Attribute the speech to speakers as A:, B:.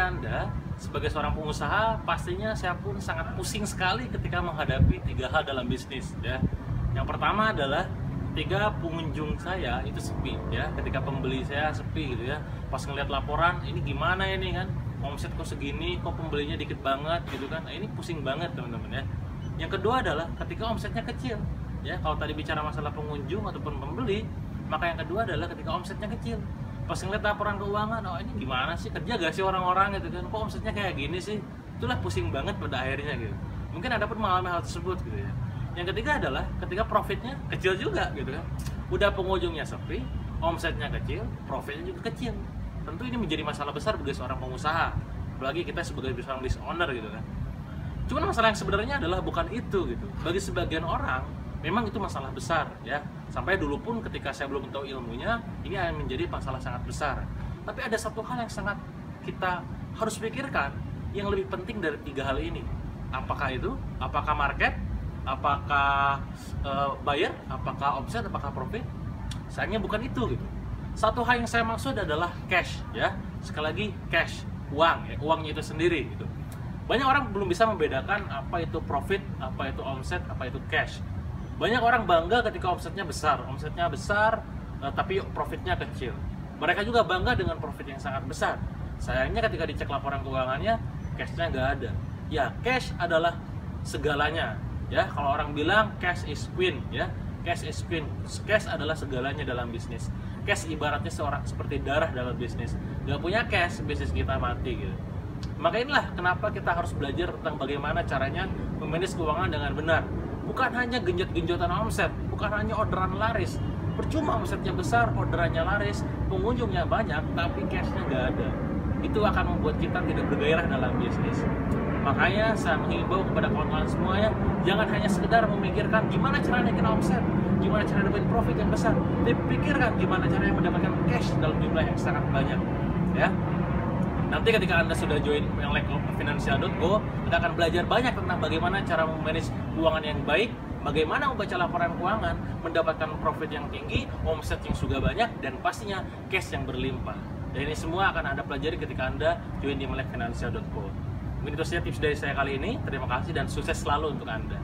A: Anda sebagai seorang pengusaha, pastinya saya pun sangat pusing sekali ketika menghadapi 3 hal dalam bisnis ya. Yang pertama adalah ketika pengunjung saya itu sepi ya, ketika pembeli saya sepi gitu ya. Pas ngeliat laporan, ini gimana ini kan, omset kok segini, kok pembelinya dikit banget gitu kan. Nah, ini pusing banget teman-teman ya. Yang kedua adalah ketika omsetnya kecil ya. Kalau tadi bicara masalah pengunjung ataupun pembeli, maka yang kedua adalah ketika omsetnya kecil. Pas ngeliat laporan keuangan, oh ini gimana sih, kerja gak sih orang-orang gitu kan, kok omsetnya kayak gini sih. Itulah pusing banget pada akhirnya gitu. Mungkin Anda pun mengalami hal tersebut gitu ya. Yang ketiga adalah ketika profitnya kecil juga gitu kan. Udah pengunjungnya sepi, omsetnya kecil, profitnya juga kecil. Tentu ini menjadi masalah besar bagi seorang pengusaha, apalagi kita sebagai seorang business owner gitu kan. Cuman masalah yang sebenarnya adalah bukan itu gitu. Bagi sebagian orang memang itu masalah besar ya. Sampai dulu pun ketika saya belum tahu ilmunya, ini akan menjadi masalah sangat besar. Tapi ada satu hal yang sangat kita harus pikirkan yang lebih penting dari 3 hal ini. Apakah itu? Apakah market? Apakah buyer? Apakah omset? Apakah profit? Sayangnya bukan itu gitu. Satu hal yang saya maksud adalah cash ya. Sekali lagi cash, uang ya, uangnya itu sendiri gitu. Banyak orang belum bisa membedakan apa itu profit, apa itu omset, apa itu cash. Banyak orang bangga ketika omsetnya besar tapi profitnya kecil. Mereka juga bangga dengan profit yang sangat besar. Sayangnya ketika dicek laporan keuangannya, cashnya nggak ada. Ya, cash adalah segalanya. Ya, kalau orang bilang cash is queen, ya, cash is queen. Cash adalah segalanya dalam bisnis. Cash ibaratnya seperti darah dalam bisnis. Nggak punya cash, bisnis kita mati gitu. Maka inilah kenapa kita harus belajar tentang bagaimana caranya memanage keuangan dengan benar. Bukan hanya genjot-genjotan omset, bukan hanya orderan laris. Percuma omsetnya besar, orderannya laris, pengunjungnya banyak, tapi cashnya nggak ada. Itu akan membuat kita tidak bergairah dalam bisnis. Makanya saya menghimbau kepada kawan-kawan semuanya, jangan hanya sekedar memikirkan gimana cara naikin omset, gimana cara dapetin profit yang besar, tapi pikirkan gimana caranya mendapatkan cash dalam jumlah yang sangat banyak. Ya. Nanti ketika Anda sudah join yang financial.go, Anda akan belajar banyak tentang bagaimana cara memanage keuangan yang baik, bagaimana membaca laporan keuangan, mendapatkan profit yang tinggi, omset yang juga banyak, dan pastinya cash yang berlimpah. Dan ini semua akan Anda pelajari ketika Anda join di financial.go. Mungkin itu saja tips dari saya kali ini. Terima kasih dan sukses selalu untuk Anda.